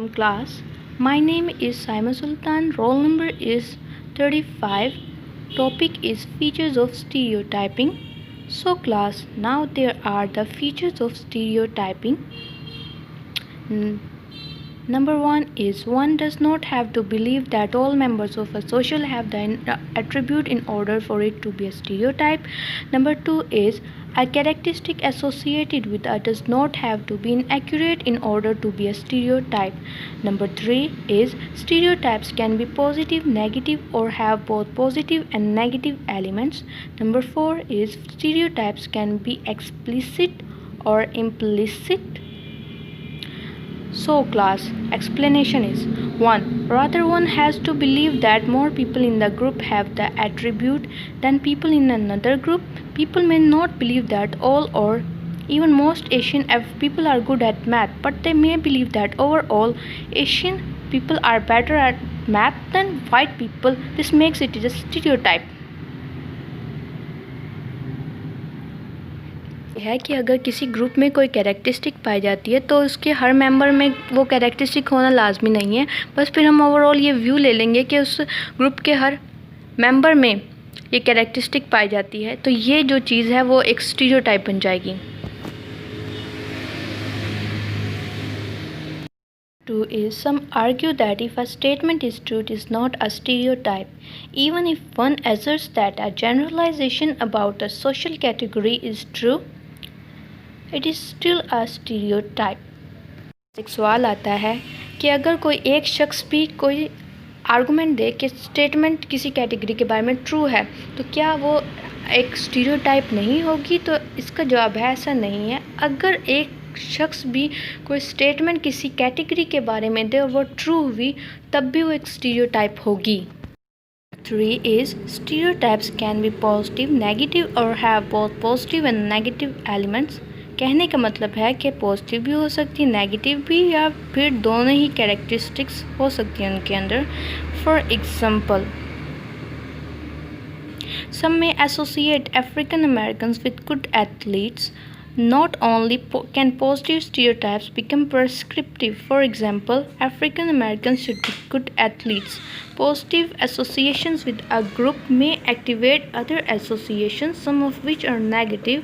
Class. My name is Saima Sultan. Roll number is 35. Topic is features of stereotyping. So class, now there are the features of stereotyping. Number 1 is one does not have to believe that all members of a social have the attribute in order for it to be a stereotype. Number 2 is a characteristic associated with a does not have to be inaccurate in order to be a stereotype. Number 3 is stereotypes can be positive, negative, or have both positive and negative elements. Number 4 is stereotypes can be explicit or implicit. So class, explanation is 1. Rather one has to believe that more people in the group have the attribute than people in another group. People may not believe that all or even most Asian people are good at math, but they may believe that overall Asian people are better at math than white people. This makes it a stereotype. है कि अगर किसी group में कोई characteristic पाई जाती है तो उसके हर मेंबर में वो कैरेक्टरिस्टिक होना लाजमी नहीं है, बस फिर हम ओवरऑल ये व्यू ले लेंगे कि उस ग्रुप के हर मेंबर में ये कैरेक्टरिस्टिक पाई जाती है, तो ये जो चीज़ है वो एक स्टीरियोटाइप बन जाएगी. 2 is some argue that if a statement is true, it is not a stereotype. Even if one asserts that a generalization about a social category is true, it is still a stereotype. एक सवाल आता है कि अगर कोई एक शख्स भी कोई आर्गूमेंट दे कि स्टेटमेंट किसी कैटेगरी के बारे में ट्रू है, तो क्या वो एक स्टीरियोटाइप नहीं होगी? तो इसका जवाब है ऐसा नहीं है. अगर एक शख्स भी कोई स्टेटमेंट किसी कैटेगरी के बारे में दे और वो ट्रू हुई, तब भी वो एक स्टीरियोटाइप होगी. 3 is stereotypes can be positive, negative or have both positive and negative elements. कहने का मतलब है कि पॉजिटिव भी हो सकती है, नेगेटिव भी, या फिर दोनों ही कैरेक्टरिस्टिक्स हो सकती हैं उनके अंदर. For example, some may associate African Americans with good athletes. Not only can positive stereotypes become prescriptive. For example, African Americans should be good athletes. Positive associations with a group may activate other associations, some of which are negative.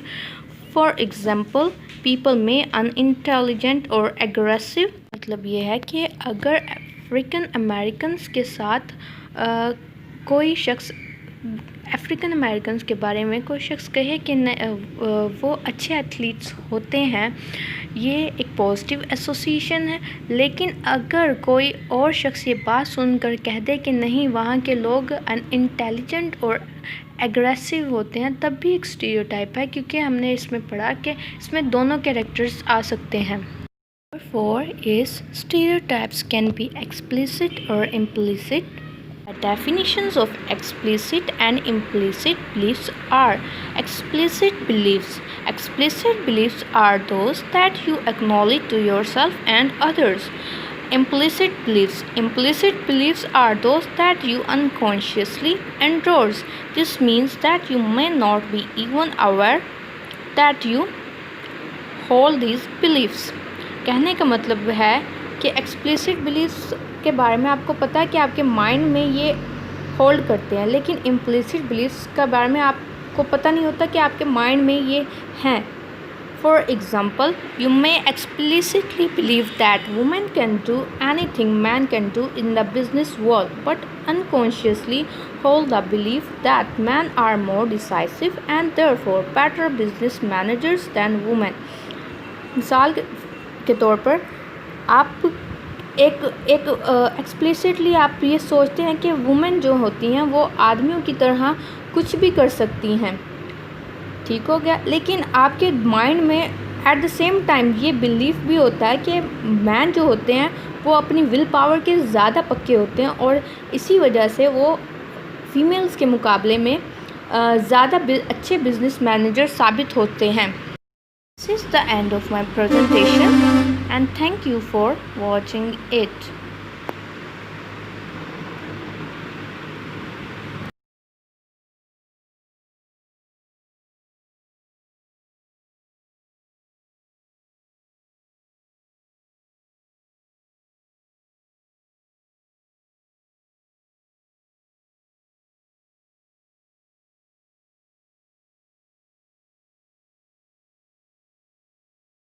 For example, people may unintelligent or aggressive. मतलब ये है कि अगर African Americans के साथ कोई शख्स African Americans के बारे में कोई शख्स कहे कि वो अच्छे एथलीट्स होते हैं, ये एक पॉजिटिव एसोसिएशन है. लेकिन अगर कोई और शख्स ये बात सुनकर कह दे कि नहीं, वहाँ के लोग अनइंटेलिजेंट और एग्रेसिव होते हैं, तब भी एक स्टीरियोटाइप है, क्योंकि हमने इसमें पढ़ा कि इसमें दोनों कैरेक्टर्स आ सकते हैं. 4 is stereotypes can be explicit or implicit. The definitions of explicit and implicit beliefs are: explicit beliefs. Explicit beliefs are those that you acknowledge to yourself and others. Implicit beliefs. Implicit beliefs are those that you unconsciously endorse. This means that you may not be even aware that you hold these beliefs. कहने का मतलब है कि explicit beliefs के बारे में आपको पता है कि आपके माइंड में ये होल्ड करते हैं, लेकिन इम्प्लिसिट बिलीफ्स के बारे में आपको पता नहीं होता कि आपके माइंड में ये हैं. For example, you may explicitly believe that women can do anything men can do in the business world, but unconsciously hold the belief that men are more decisive and therefore better business managers than women. मिसाल के तौर पर आप एक explicitly आप ये सोचते हैं कि वुमेन जो होती हैं वो आदमियों की तरह कुछ भी कर सकती हैं, ठीक हो गया. लेकिन आपके माइंड में एट द सेम टाइम ये बिलीफ भी होता है कि मैन जो होते हैं वो अपनी विल पावर के ज़्यादा पक्के होते हैं, और इसी वजह से वो फीमेल्स के मुकाबले में ज़्यादा अच्छे बिजनेस मैनेजर साबित होते हैं. This is the end of my presentation and thank you for watching it.